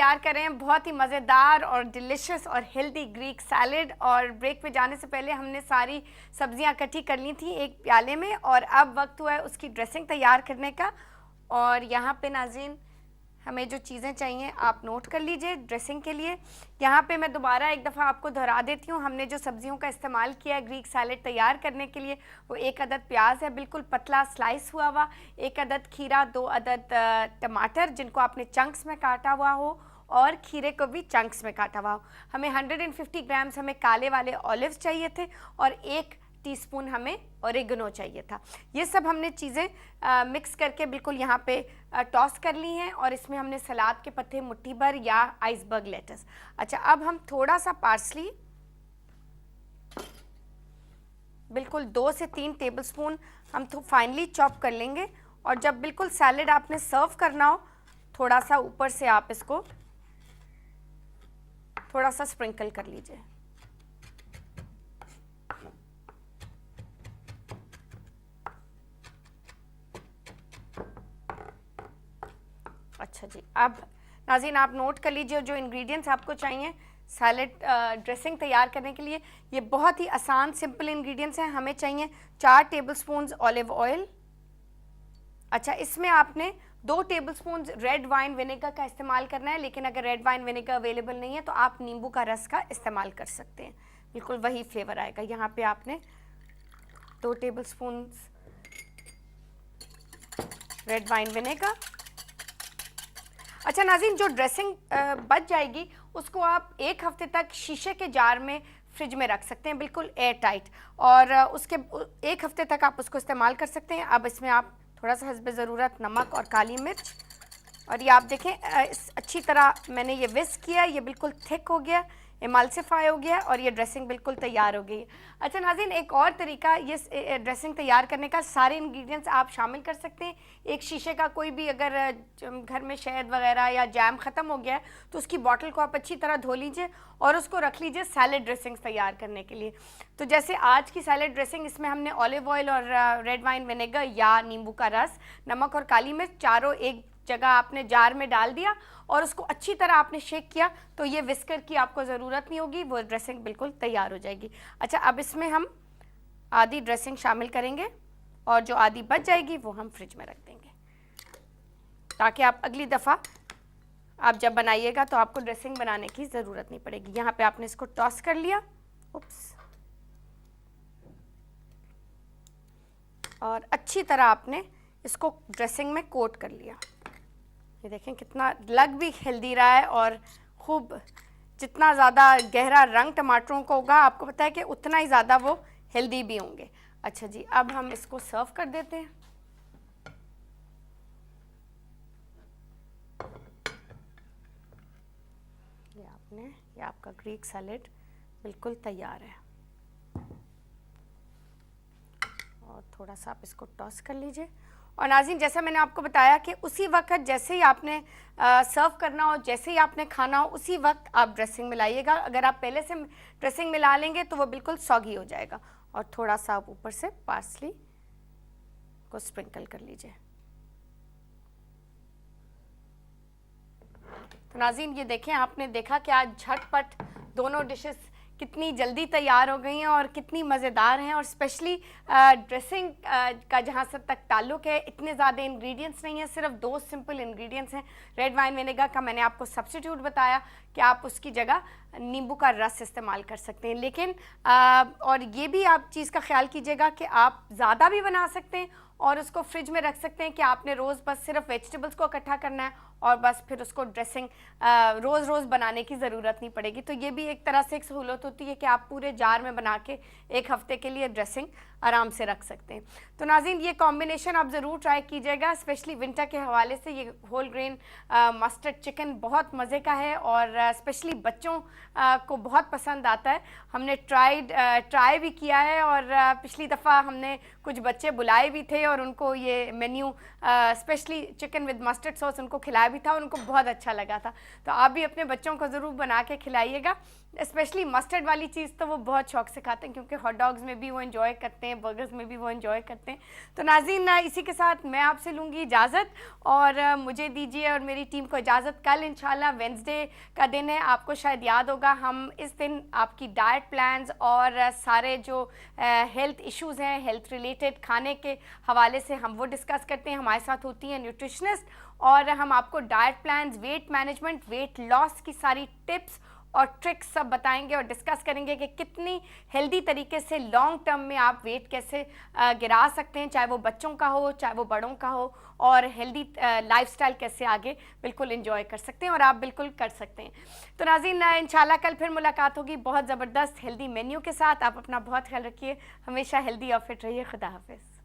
तैयार कर रहे हैं बहुत ही मज़ेदार और डिलिशियस और हेल्दी ग्रीक सैलेड। और ब्रेक पे जाने से पहले हमने सारी सब्जियां इकट्ठी कर ली थी एक प्याले में, और अब वक्त हुआ है उसकी ड्रेसिंग तैयार करने का। और यहाँ पे नाज़रीन हमें जो चीज़ें चाहिए आप नोट कर लीजिए ड्रेसिंग के लिए। यहाँ पे मैं दोबारा एक दफ़ा आपको दोहरा देती हूँ, हमने जो सब्जियों का इस्तेमाल किया है ग्रीक सैलेड तैयार करने के लिए, वो 1 अदद प्याज है बिल्कुल पतला स्लाइस हुआ हुआ, 1 अदद खीरा, 2 अदद टमाटर जिनको आपने चंक्स में काटा हुआ हो, और खीरे को भी चंक्स में काटा हुआ हो। हमें 150 ग्राम्स हमें काले वाले ऑलिव्स चाहिए थे, और 1 टीस्पून हमें ओरिगेनो चाहिए था। ये सब हमने चीज़ें मिक्स करके बिल्कुल यहाँ पे टॉस कर ली हैं, और इसमें हमने सलाद के पत्ते मुट्ठी भर या आइसबर्ग लेटस। अच्छा, अब हम थोड़ा सा पार्सली बिल्कुल 2 से 3 टेबलस्पून हम फाइनली चॉप कर लेंगे। और जब बिल्कुल सैलेड आपने सर्व करना हो, थोड़ा सा ऊपर से आप इसको थोड़ा सा स्प्रिंकल कर लीजिए। अच्छा जी, अब नाज़रीन आप नोट कर लीजिए जो इंग्रेडिएंट्स आपको चाहिए सैलेड ड्रेसिंग तैयार करने के लिए। ये बहुत ही आसान सिंपल इंग्रेडिएंट्स हैं। हमें चाहिए 4 टेबलस्पून ऑलिव ऑयल। अच्छा, इसमें आपने 2 टेबलस्पून रेड वाइन विनेगर का इस्तेमाल करना है, लेकिन अगर रेड वाइन विनेगर अवेलेबल नहीं है तो आप नींबू का रस का इस्तेमाल कर सकते हैं, बिल्कुल वही फ्लेवर आएगा। यहाँ पे आपने 2 टेबलस्पून रेड वाइन विनेगर। अच्छा नाज़रीन, जो ड्रेसिंग बच जाएगी उसको आप 1 हफ्ते तक शीशे के जार में फ्रिज में रख सकते हैं, बिल्कुल एयर टाइट, और उसके 1 हफ्ते तक आप उसको इस्तेमाल कर सकते हैं। अब इसमें आप थोड़ा सा हस्बे ज़रूरत नमक और काली मिर्च, और ये आप देखें अच्छी तरह मैंने ये विस्क किया, ये बिल्कुल थिक हो गया, इमल्सिफाई हो गया, और ये ड्रेसिंग बिल्कुल तैयार हो गई। अच्छा नाज़रीन, एक और तरीका ये ड्रेसिंग तैयार करने का, सारे इंग्रेडिएंट्स आप शामिल कर सकते हैं। एक शीशे का कोई भी अगर घर में शहद वगैरह या जैम ख़त्म हो गया है तो उसकी बॉटल को आप अच्छी तरह धो लीजिए और उसको रख लीजिए सैलेड ड्रेसिंग तैयार करने के लिए। तो जैसे आज की सैलेड ड्रेसिंग, इसमें हमने ऑलिव ऑयल और रेड वाइन विनेगर या नींबू का रस, नमक और काली मिर्च चारों एक जगह आपने जार में डाल दिया और उसको अच्छी तरह आपने शेक किया, तो ये विस्कर की आपको ज़रूरत नहीं होगी, वो ड्रेसिंग बिल्कुल तैयार हो जाएगी। अच्छा, अब इसमें हम आधी ड्रेसिंग शामिल करेंगे और जो आधी बच जाएगी वो हम फ्रिज में रख देंगे, ताकि आप अगली दफ़ा आप जब बनाइएगा तो आपको ड्रेसिंग बनाने की ज़रूरत नहीं पड़ेगी। यहाँ पे आपने इसको टॉस कर लिया, उप्स, और अच्छी तरह आपने इसको ड्रेसिंग में कोट कर लिया। ये देखें कितना लग भी हेल्दी रहा है, और खूब जितना ज़्यादा गहरा रंग टमाटरों को होगा आपको पता है कि उतना ही ज़्यादा वो हेल्दी भी होंगे। अच्छा जी, अब हम इसको सर्व कर देते हैं। ये आपका ग्रीक सैलेड बिल्कुल तैयार है, और थोड़ा सा आप इसको टॉस कर लीजिए। और नाज़रीन, जैसा मैंने आपको बताया कि उसी वक्त जैसे ही आपने सर्व करना हो, जैसे ही आपने खाना हो, उसी वक्त आप ड्रेसिंग मिलाइएगा। अगर आप पहले से ड्रेसिंग मिला लेंगे तो वो बिल्कुल सॉगी हो जाएगा। और थोड़ा सा आप ऊपर से पार्सली को स्प्रिंकल कर लीजिए। तो नाज़रीन, ये देखें, आपने देखा कि आज झटपट दोनों डिशेस कितनी जल्दी तैयार हो गई हैं और कितनी मज़ेदार हैं। और स्पेशली ड्रेसिंग का जहाँ से तक ताल्लुक़ है, इतने ज़्यादा इंग्रेडिएंट्स नहीं हैं, सिर्फ 2 सिंपल इंग्रेडिएंट्स हैं। रेड वाइन विनेगर का मैंने आपको सब्स्टिट्यूट बताया कि आप उसकी जगह नींबू का रस इस्तेमाल कर सकते हैं, लेकिन और ये भी आप चीज़ का ख्याल कीजिएगा कि आप ज़्यादा भी बना सकते हैं और उसको फ्रिज में रख सकते हैं कि आपने रोज़ बस सिर्फ वेजिटेबल्स को इकट्ठा करना है और बस फिर उसको ड्रेसिंग रोज़ बनाने की ज़रूरत नहीं पड़ेगी। तो ये भी एक तरह से एक सहूलत होती है कि आप पूरे जार में बना के 1 हफ्ते के लिए ड्रेसिंग आराम से रख सकते हैं। तो नाज़रीन, ये कॉम्बिनेशन आप ज़रूर ट्राई कीजिएगा, स्पेशली विंटर के हवाले से। ये होल ग्रेन मस्टर्ड चिकन बहुत मज़े का है और स्पेशली बच्चों को बहुत पसंद आता है। हमने ट्राई भी किया है, और पिछली दफ़ा हमने कुछ बच्चे बुलाए भी थे और उनको ये menu specially chicken with mustard sauce उनको खिलाया भी था, उनको बहुत अच्छा लगा था। तो आप भी अपने बच्चों को ज़रूर बना के खिलाइएगा। स्पेशली मस्टर्ड वाली चीज़ तो वो बहुत शौक से खाते हैं, क्योंकि हॉट डॉग्स में भी वो एंजॉय करते हैं, बर्गर्स में भी वो एंजॉय करते हैं। तो नाज़रीन, इसी के साथ मैं आपसे लूँगी इजाज़त और मुझे दीजिए और मेरी टीम को इजाज़त। कल इंशाल्लाह वेंसडे का दिन है, आपको शायद याद होगा हम इस दिन आपकी डाइट प्लान्स और सारे जो हेल्थ इश्यूज़ हैं, हेल्थ रिलेटेड खाने के हवाले से हम वो डिस्कस करते हैं। हमारे साथ होती हैं न्यूट्रिशनिस्ट और हम आपको diet plans, weight management, weight loss की सारी टिप्स और ट्रिक्स सब बताएंगे और डिस्कस करेंगे कि कितनी हेल्दी तरीके से लॉन्ग टर्म में आप वेट कैसे गिरा सकते हैं, चाहे वो बच्चों का हो चाहे वो बड़ों का हो, और हेल्दी लाइफस्टाइल कैसे आगे बिल्कुल एंजॉय कर सकते हैं और आप बिल्कुल कर सकते हैं। तो नाज़रीन, इंशाल्लाह कल फिर मुलाकात होगी बहुत ज़बरदस्त हेल्दी मेन्यू के साथ। आप अपना बहुत ख्याल रखिए, हमेशा हेल्दी और फिट रहिए। खुदा हाफिज़।